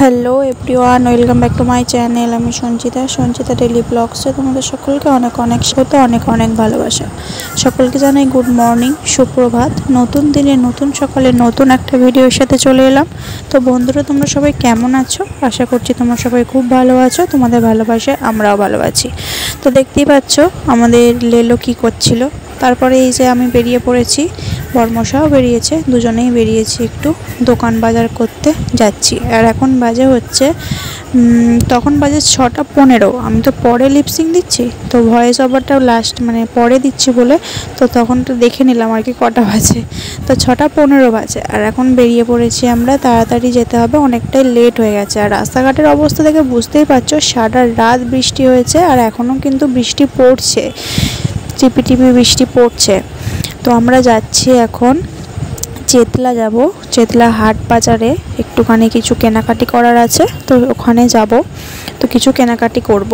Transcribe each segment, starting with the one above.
Hello everyone, welcome back to my channel. আমি Sanchita daily ব্লগসে তোমাদের সকলকে অনেক অনেক ভালোবাসা। সকলকে জানাই গুড মর্নিং, সুপ্রভাত। নতুন দিনে নতুন সকালে নতুন একটা ভিডিওর সাথে চলে এলাম। তো বন্ধুরা, তোমরা সবাই কেমন আছো? আশা করছি তোমরা সবাই খুব ভালো আছো। তোমাদের ভালোবাসায় আমরাও ভালো আছি। তো দেখতেই পাচ্ছ আমাদের লেলো কি করছিল। তারপরে এই যে আমি বেরিয়ে পড়েছি, বর্মশাও বেরিয়েছে, দুজনেই বেরিয়েছি একটু দোকান বাজার করতে যাচ্ছি। আর এখন বাজে হচ্ছে তখন বাজে 6:15। আমি তো পরে লিপসিং দিচ্ছি, তো ভয়েস ওভারটাও লাস্ট মানে পরে দিচ্ছি বলে তো তখন তো দেখে নিলাম আর কি কটা বাজে। তো 6:15 বাজে আর এখন বেরিয়ে পড়েছি আমরা। তাড়াতাড়ি যেতে হবে, অনেকটাই লেট হয়ে গেছে। আর রাস্তাঘাটের অবস্থা দেখে বুঝতেই পারছো, সারা রাত বৃষ্টি হয়েছে আর এখনও কিন্তু বৃষ্টি পড়ছে, টিপি বৃষ্টি পড়ছে। তো আমরা যাচ্ছি এখন চেতলা যাব, চেতলা হাট বাজারে একটুখানি কিছু কেনাকাটি করার আছে, তো ওখানে যাব। তো কিছু কেনাকাটি করব।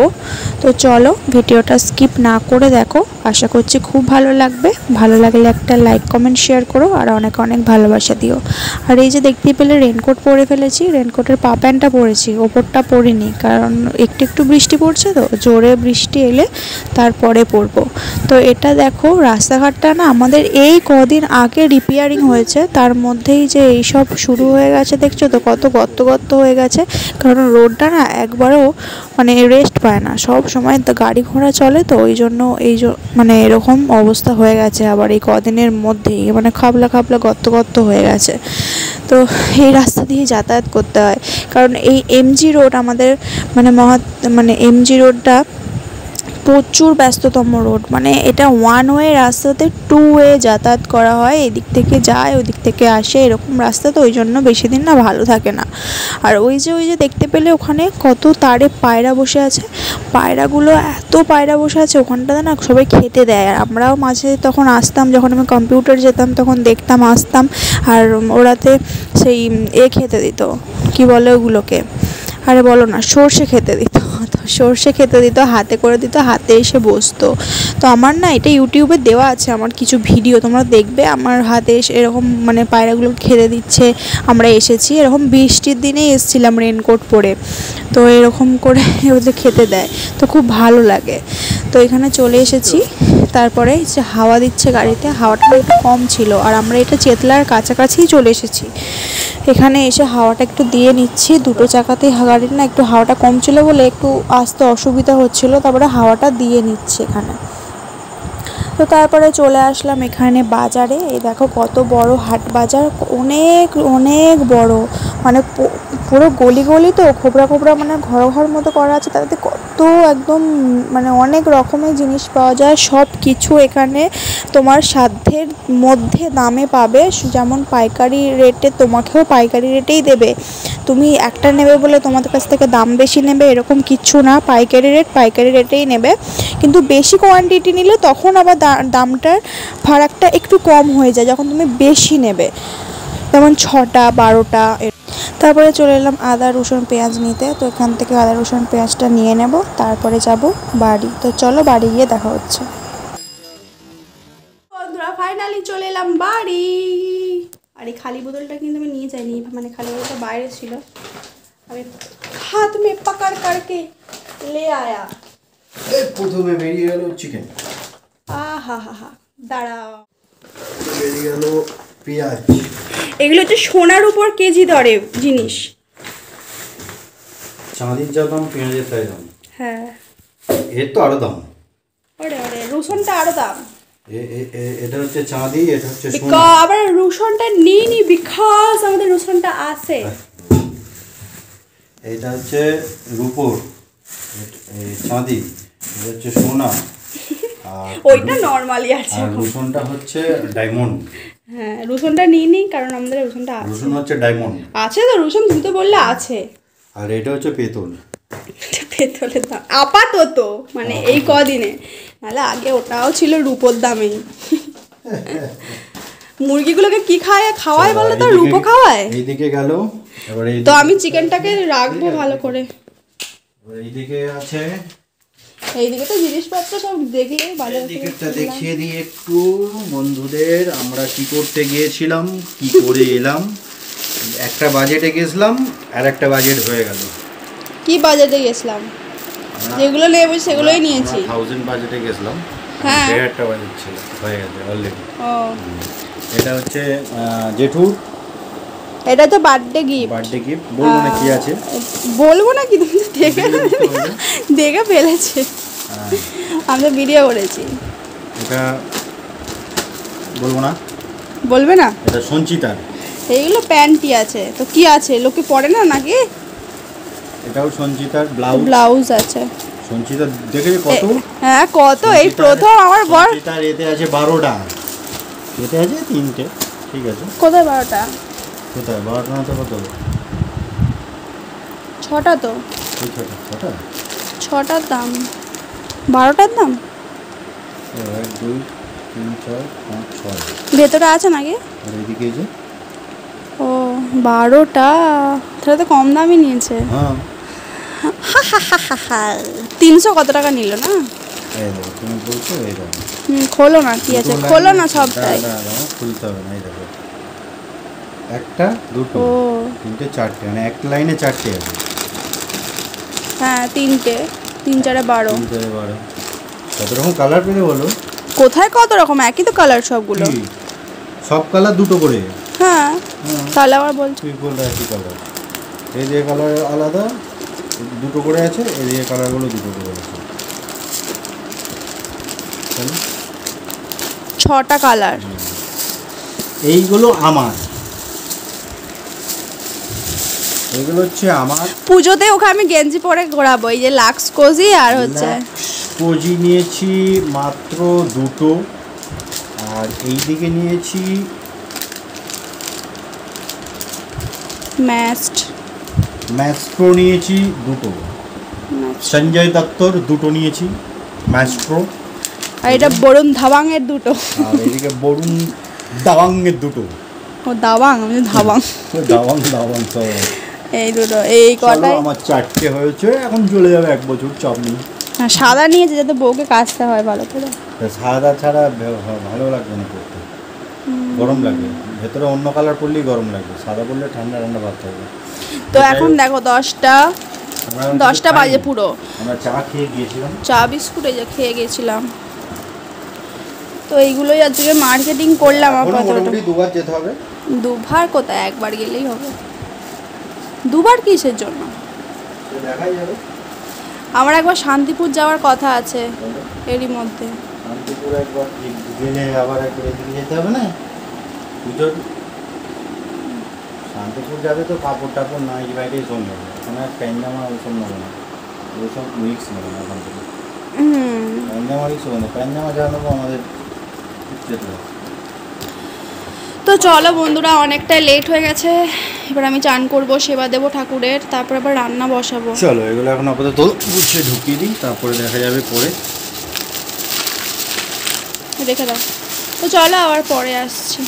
তো চলো ভিডিওটা স্কিপ না করে দেখো, আশা করছি খুব ভালো লাগবে। ভালো লাগলে একটা লাইক কমেন্ট শেয়ার করো আর অনেক ভালোবাসা দিও। আর এই যে দেখতে পেলে রেনকোট পরে ফেলেছি, রেনকোটের পা প্যান্টটা পরেছি, ওপরটা পরিনি, কারণ একটু বৃষ্টি পড়ছে, তো জোরে বৃষ্টি এলে তারপরে পরবো। তো এটা দেখো, রাস্তাঘাটটা না আমাদের এই কদিন আগে রিপেয়ারিং হয়েছে, তার মধ্যেই যে এইসব শুরু হয়ে গেছে। দেখছো তো কত গর্ত হয়ে গেছে, কারণ রোডটা না একবারও মানে রেস্ট পায় না, সব সময় তো গাড়ি ঘোড়া চলে, তো ওই জন্য মানে এরকম অবস্থা হয়ে গেছে। আবার এই কদিনের মধ্যেই মানে খাবলা গর্ত হয়ে গেছে। তো এই রাস্তা দিয়ে যাতায়াত করতে হয়, কারণ এই এমজি রোড আমাদের মানে এমজি রোডটা প্রচুর ব্যস্ততম রোড। মানে এটা ওয়ান ওয়ে রাস্তাতে টু ওয়ে যাতায়াত করা হয়, এদিক থেকে যায় ওদিক থেকে আসে, এরকম রাস্তা। তো ওই জন্য বেশি দিন না ভালো থাকে না। আর ওই যে দেখতে পেলে ওখানে কত তারে পায়রা বসে আছে, পায়রাগুলো এত পায়রা বসে আছে ওখানটাতে না, সবাই খেতে দেয়। আর আমরাও মাঝে তখন আসতাম, যখন আমি কম্পিউটার যেতাম তখন দেখতাম, আসতাম। আর ওরাতে সেই খেতে দিত, কি বলে ওগুলোকে, আরে বলো না, সর্ষে খেতে দিত। তো সর্ষে খেতে দিত, হাতে করে দিত, হাতে এসে বসতো। তো আমার না এটা ইউটিউবে দেওয়া আছে, আমার কিছু ভিডিও তোমরা দেখবে, আমার হাতে এসে এরকম মানে পায়রাগুলো খেতে দিচ্ছে। আমরা এসেছি এরকম বৃষ্টির দিনে এসেছিলাম রেনকোট পরে, তো এরকম করে ওদের খেতে দেয়, তো খুব ভালো লাগে। তো এখানে চলে এসেছি। তারপরে যে হাওয়া দিচ্ছে গাড়িতে, হাওয়াটা একটু কম ছিল, আর আমরা এটা চেতলার কাছাকাছিই চলে এসেছি। এখানে এসে হাওয়াটা একটু দিয়ে নিচ্ছি, দুটো চাকাতেই গাড়ির না একটু হাওয়াটা কম ছিল বলে একটু আসতে অসুবিধা হচ্ছিল, তারপরে হাওয়াটা দিয়ে নিচ্ছি এখানে। তো তারপরে চলে আসলাম এখানে বাজারে। এই দেখো কত বড় হাট বাজার, অনেক বড়, মানে পুরো গলি তো খোপরা মানে ঘর মতো করা আছে, তাতে কত একদম মানে অনেক রকমের জিনিস পাওয়া যায়। সব কিছু এখানে তোমার সাধ্যের মধ্যে দামে পাবে, যেমন পাইকারি রেটে, তোমাকেও পাইকারি রেটেই দেবে। তুমি একটা নেবে বলে তোমাদের কাছ থেকে দাম বেশি নেবে এরকম কিচ্ছু না, পাইকারি রেটেই নেবে। কিন্তু বেশি কোয়ান্টিটি নিলে তখন আবার দামটার ফারাকটা একটু কম হয়ে যায় যখন তুমি বেশি নেবে, যেমন 6টা 12টা। তারপরে চলে এলাম আদা রসুন পেঁয়াজ নিতে। তো এখান থেকে আদা রসুন পেঁয়াজটা নিয়ে নেব, তারপরে যাব বাড়ি। তো চলো বাড়ি গিয়ে দেখা হচ্ছে। বন্ধুরা ফাইনালি চলে এলাম বাড়ি। আর এই খালি বোতলটা কিন্তু আমি নিয়ে যাইনি, মানে খালি বোতলটা বাইরে ছিল, আমি হাত মে পাকড় করকে লে আয়া। প্রথমে বেরিয়ে গেল চিকেন, হা দাঁড়াও, বেরিয়ে গেল পেঁয়াজ। এগুলো হচ্ছে সোনার উপর কেজি দরে জিনিস। চাঁদির যা দাম পেঁয়াজের তাই দাম। হ্যাঁ, এর তো আরো দাম। ওরে রসুনটা আরো দাম। এটা হচ্ছে চাঁদি, এটা হচ্ছে সোনা। আবার রসুনটা নিইনি বিকজ আমাদের রসুনটা আছে। এটা হচ্ছে রূপোর, চাঁদি, এটা হচ্ছে সোনা, আর ওইটা নরমালি আছে। আর রসুনটা হচ্ছে ডায়মন্ড। হ্যাঁ, রসুনটা নিইনি কারণ আমাদের রসুনটা আছে। রসুন হচ্ছে ডায়মন্ড আছে, তো রসুন তুমি তো বললে আছে। আর এটা হচ্ছে পেতল। পেতলের দাম আপাতত মানে এই কদিনে, নাহলে আগে ওটাও ছিল রূপোর দামেই। মুরগিগুলোকে কি খাওয়ায় বলো তো? রূপো খাওয়ায়। এইদিকে গেল, এবারে তো আমি চিকেনটাকে রাখবো ভালো করে। এইদিকে আছে, এইদিকে তো জিনিসপত্র সব দেখলে বাজার থেকে দেখিয়ে দিই একটু বন্ধুদের আমরা কি করতে গিয়েছিলাম, কি করে এলাম। একটা বাজেটে গেছিলাম আর একটা বাজেট হয়ে গেল। কি বাজেটে গেছিলাম? যেগুলো নেব সেগুলোই নিয়েছি। 1000 বাজেটে গেছিলাম। হ্যাঁ, একটা বাজেট ছিল, হয়ে গেছে অলরেডি। ও এটা হচ্ছে জেঠুর এটা তো বার্থডে গিফট। Birthday gift. বলবো না কি আছে? বলবো না কি, তুমি তো দেখে দেখে ফেলেছে। আমি তো ভিডিও করেছি। এটা বলবো না। বলবে না? এটা সঞ্চিতার। এইগুলো প্যান্টই আছে তো কি আছে, লোকে পরে না নাকি? এটাও সঞ্চিতার ব্লাউজ। ব্লাউজ আছে। সঞ্চিতা দেখেছি কত? হ্যাঁ কত, এই প্রথম আমার বর। সঞ্চিতার এতে আছে 12টা, এতে আছে 3টে। ঠিক আছে, কোথায় 12টা? কোথায় 12টা না তো কত? 6টা তো। এই 6টা 6টার দাম 12টার দাম। 1 2 3 4 5 6 ভেতরে আছে নাকি? আর এইদিকে এই যে ও 12টা, তাহলে তো কম দামই নিয়েছে। হ্যাঁ 300 কত টাকা নিল না? এই দেখো, তুমি বলছো এই দেখো। খোলো না, কি আছে খোলো না সবটাই। খুলতে হবে না, এই দেখো একটা দুটো ও 3টে 4টে, মানে একটা লাইনে 4টে আছে। হ্যাঁ 3টে, 3 4 12। 3 4 12 কত রকম কালার পেলে বলো? কোথায় কত রকম, একই তো কালার সবগুলো। কি? সব কালার দুটো করে? হ্যাঁ তাহলে আবার বলছি তুই বললে একই কালার। এই যে কালার আলাদা দুটো করে আছে, এই যে কালারগুলো দুটো করে আছে। 6টা কালার। এইগুলো আমার, এগুলো হচ্ছে আমার। পুজোতে ওখানে আমি গেঞ্জি পরে ঘোরাবো, এই যে লাক্স কোজি আর হচ্ছে কোজি নিয়েছি মাত্র দুটো, আর এই দিকে নিয়েছি ম্যাস্ট্রো নিয়েছি দুটো, সঞ্জয় দত্তর দুটো নিয়েছি ম্যাস্ট্রো, আর এটা বরুণ ধাওয়াংয়ের দুটো, আর এদিকে বরুণ দাওয়াংয়ের দুটো। ও দাওয়াং, আমি ধাওয়াং। দাওয়াং সব এই দুটো, এই কটাই আমার 4টে হয়েছে, এখন চলে যাবে 1 বছর, চাপ নেই। হ্যাঁ সাদা নিয়েছে যাতে বউকে কাচতে হয় ভালো করে। সাদা ছাড়া ভালো লাগবে না পরতে, গরম লাগবে। ভেতরে অন্য কালার পরলেই গরম লাগবে, সাদা পরলে ঠান্ডা ঠান্ডা ভাব থাকবে। তো এখন দেখো 10টা বাজে পুরো। আমরা চা খেয়ে গিয়েছিলাম, চা বিস্কুট এই যে খেয়ে গেছিলাম। তো এইগুলোই আজকে মার্কেটিং করলাম। মোটামুটি 2বার যেতে হবে। 2বার কোথায়, একবার গেলেই হবে। 2বার কিসের জন্য? দেখাই যাবে। আমার একবার শান্তিপুর যাওয়ার কথা আছে এরই মধ্যে। শান্তিপুর একবার গেলে আবার একবার এদিকে যেতে হবে না পুজোর। শান্তিপুর যাবে তো কাপড় টাপড় নাই বাইরেই সব নেবে, ওখানে প্যান্জামা ওইসব নেবে না, ওইসব মিক্স নেবে না ওখান থেকে। প্যান্জামারই সব নেবে, প্যান্জামা যা নেবো আমাদের যেতে হবে। তো চলো বন্ধুরা, অনেকটাই লেট হয়ে গেছে। এবার আমি চান করব, সেবা দেবো ঠাকুরের, তারপর আবার রান্না বসাবো। চলো এগুলো এখন আপাতত গুছিয়ে ঢুকিয়ে দিই, তারপরে দেখা যাবে পরে। রেখে দাও। তো চলো আবার পরে আসছি।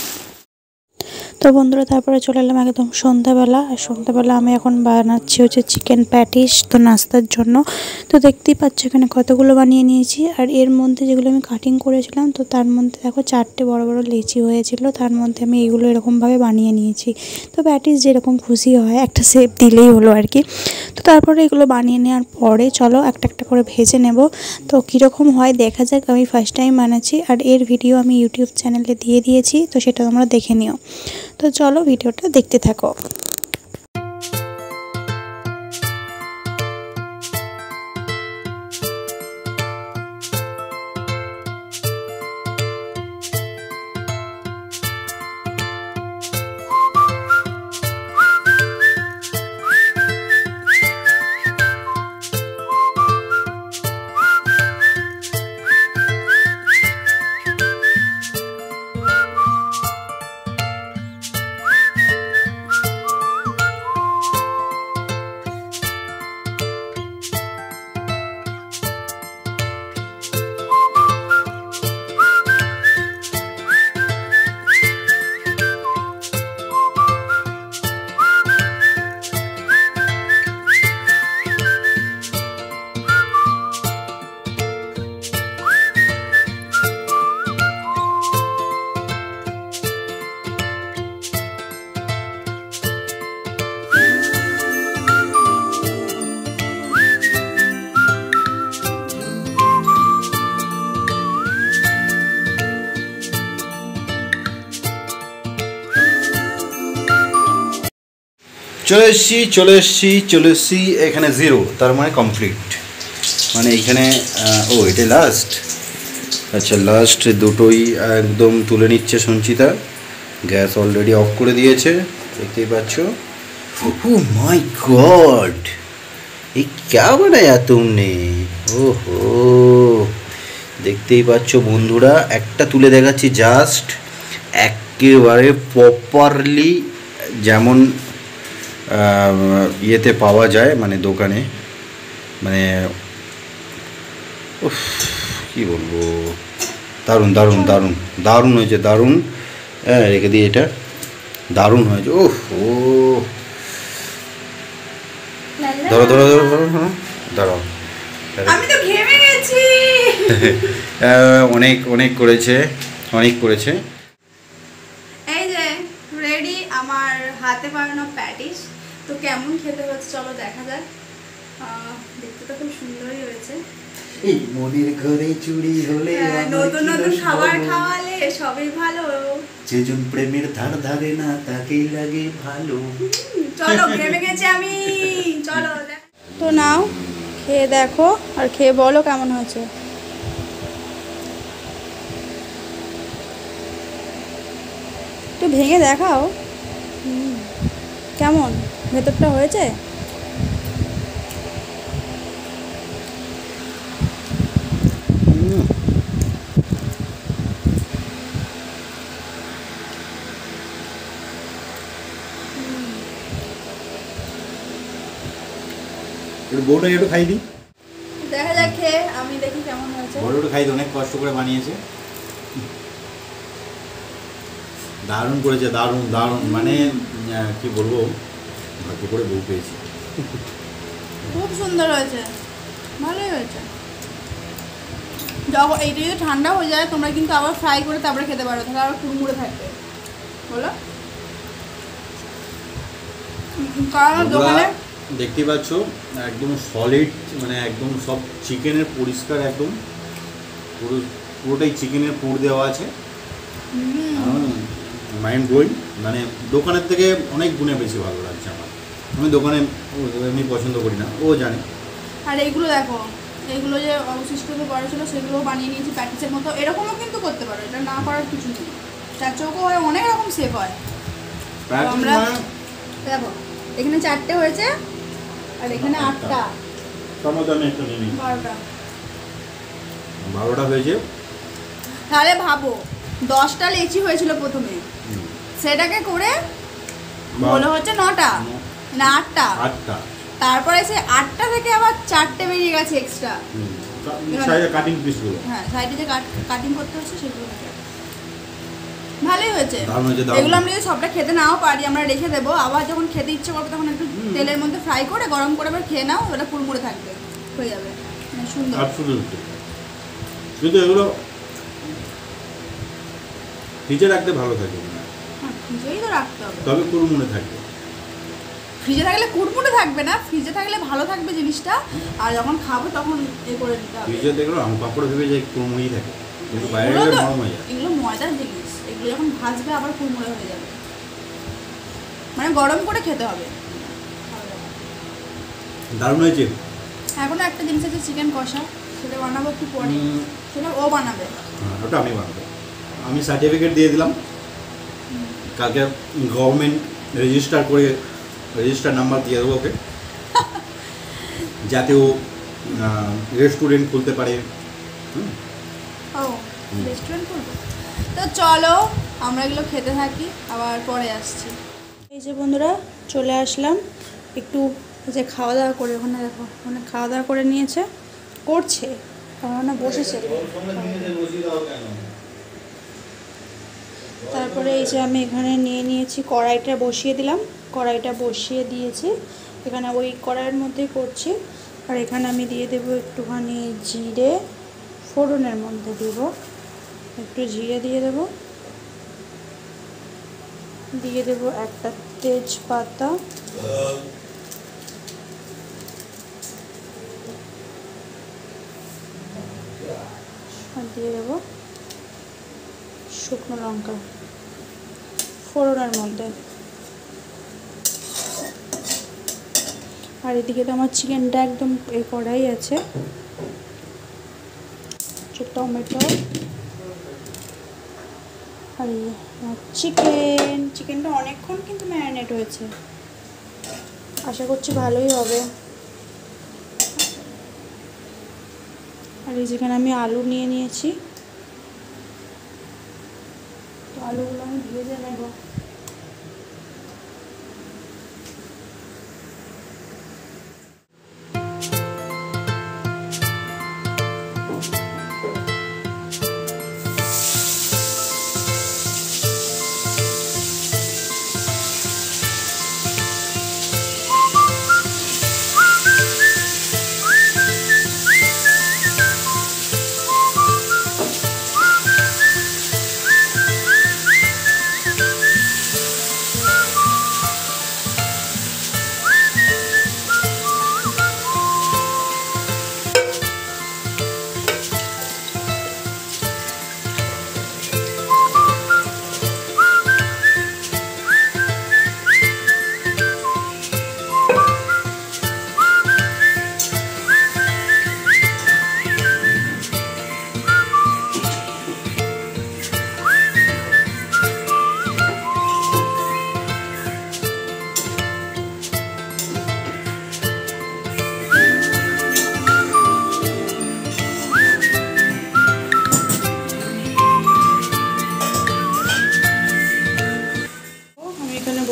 তো বন্ধুরা তারপরে চলে এলাম একদম সন্ধ্যাবেলা। আর সন্ধ্যাবেলা আমি এখন বানাচ্ছি হচ্ছে চিকেন প্যাটিস, তো নাস্তার জন্য। তো দেখতেই পাচ্ছ এখানে কতগুলো বানিয়ে নিয়েছি। আর এর মধ্যে যেগুলো আমি কাটিং করেছিলাম, তো তার মধ্যে দেখো 4টে বড় বড় লেচি হয়েছিল, তার মধ্যে আমি এইগুলো এরকমভাবে বানিয়ে নিয়েছি। তো প্যাটিস যেরকম খুশি হয় একটা শেপ দিলেই হলো আর কি। তো তারপরে এগুলো বানিয়ে নেওয়ার পরে চলো একটা একটা করে ভেজে নেব। তো কীরকম হয় দেখা যাক, আমি ফার্স্ট টাইম বানাচ্ছি। আর এর ভিডিও আমি ইউটিউব চ্যানেলে দিয়ে দিয়েছি, তো সেটা তোমরা দেখে নিও। তো চলো ভিডিওটা দেখতে থাকো। চলে এসছি এখানে 0, তার মানে কমপ্লিট। মানে এইখানে ও এটা লাস্ট। আচ্ছা, লাস্ট দুটোই একদম তুলে নিচ্ছে সঞ্চিতা। গ্যাস অলরেডি অফ করে দিয়েছে, দেখতেই পাচ্ছ। ও মাই গড, ये क्या बनाया तुमने? ওহো, দেখতেই পাচ্ছ বন্ধুরা, একটা তুলে দেখাচ্ছি জাস্ট, একেবারে প্রপারলি যেমন ইয়েতে পাওয়া যায়, মানে দোকানে, মানে উফ কী বলবো, দারুণ দারুণ দারুণ দারুণ হয়েছে, দারুণ। হ্যাঁ, রেখে দিই এটা, দারুণ হয়েছে। ওহ ও, ধরো ধরো ধরো ধরো ধরো দাঁড়াও, আমি তো ঘেমে গেছি। অনেক অনেক করেছে, অনেক করেছে। এই যে রেডি আমার হাতে বানানো প্যাটিস। তো কেমন খেতে হচ্ছে চলো দেখা যাক। দেখতে তো খুব সুন্দরই হয়েছে। এই মনের ঘরে চুরি হলে, নতুন নতুন খাবার খাওয়ালে সবই ভালো। যেজন প্রেমের ধার ধারে না তাকেই লাগে ভালো। চলো, ঘেমে গেছি আমি, চলো। তো নাও, খেয়ে দেখো আর খেয়ে বলো কেমন হয়েছে। একটু ভেঙে দেখাও কেমন ভেতরটা হয়েছে। বউটা একটু খাই দিই, দেখা যাক খেয়ে আমি দেখি কেমন হয়েছে। বড় একটু খাই দিই, অনেক কষ্ট করে বানিয়েছে। দারুণ করেছে, দারুণ দারুণ, মানে কি বলবো, ভাগ্য করে বউ পেয়েছি। খুব সুন্দর হয়েছে, ভালোই হয়েছে। যখন এইটা যদি ঠান্ডা হয়ে যায় তোমরা কিন্তু আবার ফ্রাই করে তারপরে খেতে পারো, তাহলে আবার কুড়মুড়ে থাকবে। বলো, কারণ দোকানে দেখতে পাচ্ছ একদম সলিড, মানে একদম সব চিকেনের পরিষ্কার, একদম পুরোটাই চিকেনের পুর দেওয়া আছে। মাইন্ড ব্লোয়িং, মানে দোকানের থেকে অনেক গুণে বেশি ভালো লাগছে আমার। আমি দোকানে এমনি পছন্দ করি না, ও জানে। আর এইগুলো দেখো, এইগুলো যে অবশিষ্ট পড়া ছিল সেগুলো বানিয়ে নিয়েছি প্যাকেজের মতো। এরকমও কিন্তু করতে পারো, এটা না করার কিছু নেই। চার চৌকো হয়, অনেক রকম সেভ হয়। আমরা দেখো এখানে 4টে হয়েছে আর এখানে 8টা, 12টা হয়েছে। তাহলে ভাবো 10টা লেচি হয়েছিল প্রথমে, সেটাকে করে হলো হচ্ছে 9টা না 8টা। তারপরে সে 8টা থেকে আবার 4টে বেরিয়ে গেছে এক্সট্রা। কাটিং পিসগুলো, হ্যাঁ, সাইডে যে কাটিং করতে হচ্ছে সেগুলো ভালোই হয়েছে। এগুলো আমরা যদি সবটা খেতে নাও পারি, আমরা রেখে দেবো, আবার যখন খেতে ইচ্ছে করবে তখন একটু তেলের মধ্যে ফ্রাই করে গরম করে আবার খেয়ে নাও, ওটা কুড়মুড়ে থাকবে, হয়ে যাবে সুন্দর। কিন্তু এগুলো ফ্রিজে রাখতে ভালো থাকে, হ্যাঁ ফ্রিজেই তো রাখতে হবে, তবে কুড়মুড়ে থাকবে। ফ্রিজে থাকলে কুড়মুড়ে থাকবে না, ফ্রিজে থাকলে ভালো থাকবে জিনিসটা, আর যখন খাবো তখন এ করে দিতে হবে। ফ্রিজে দেখলো আম পাপড় ভেবে যে কুড়মুড়েই থাকে, কিন্তু বাইরে গেলে নরম হয়ে যায়। এগুলো ময়দার জিনিস, এগুলো যখন ভাজবে আবার কুড়মুড়ে হয়ে যাবে, মানে গরম করে খেতে হবে। দারুণ হয়েছে। এখনো একটা জিনিস আছে চিকেন কষা, সেটা বানাবো একটু পরে, সেটা ও বানাবে। হ্যাঁ, ওটা আমি বানাবো। আমি সার্টিফিকেট দিয়ে দিলাম, কালকে গভর্নমেন্ট রেজিস্টার নাম্বার দিয়ে দেবো ওকে, যাতে ও রেস্টুরেন্ট খুলতে পারে। ও রেস্টুরেন্ট খুলবে, তো চলো আমরা এগুলো খেতে থাকি, আবার পরে আসছি। এই যে বন্ধুরা চলে আসলাম একটু, যে খাওয়া দাওয়া করে, ওখানে দেখো ওখানে খাওয়া দাওয়া করে নিয়েছে, করছে ওখানে বসেছে। তারপরে এই যে আমি এখানে নিয়ে নিয়েছি, কড়াইটা বসিয়ে দিলাম, কড়াইটা বসিয়ে দিয়েছি এখানে, ওই কড়াইয়ের মধ্যেই করছি। আর এখানে আমি দিয়ে দেবো একটুখানি জিরে, ফোড়নের মধ্যে দেব একটু জিরে দিয়ে দেবো, দিয়ে দেবো একটা তেজপাতা, আর দিয়ে দেবো শুকনো লঙ্কা ফোড়নের মধ্যে। আর এদিকে তো আমার চিকেনটা একদম কড়াই আছে। টমেটো আর চিকেনটা অনেকক্ষণ কিন্তু ম্যারিনেট হয়েছে, আশা করছি ভালোই হবে। আর এই যেখানে আমি আলু নিয়ে নিয়েছি, তো আলুগুলো আমি ভেজে নেব।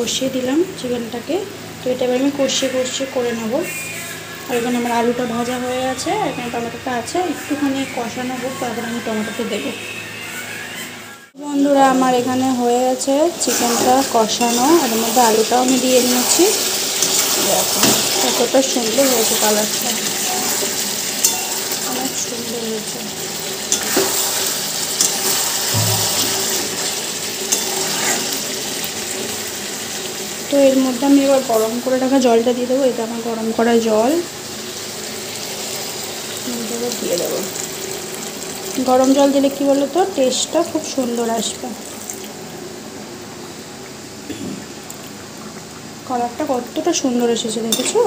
বসিয়ে দিলাম চিকেনটাকে, তো এটা এবার আমি কষিয়ে করে নেব। আর এখানে আমার আলুটা ভাজা হয়ে আছে, এখানে টমেটোটা আছে, একটুখানি কষানো হোক তারপরে আমি টমেটোটা দেবো। বন্ধুরা আমার এখানে হয়ে গেছে চিকেনটা কষানো, এর মধ্যে আলুটাও আমি দিয়ে নিয়েছি। দেখো কতটা সুন্দর হয়েছে, কালারটা অনেক সুন্দর হয়েছে। তো এর মধ্যে আমি এবার গরম করে রাখা জলটা দিয়ে দেবো। এটা আমার গরম করা জল দিয়ে দেবো। গরম জল দিলে কি বলো তো, টেস্টটা খুব সুন্দর আসবে। কালারটা কতটা সুন্দর এসেছে দেখেছো?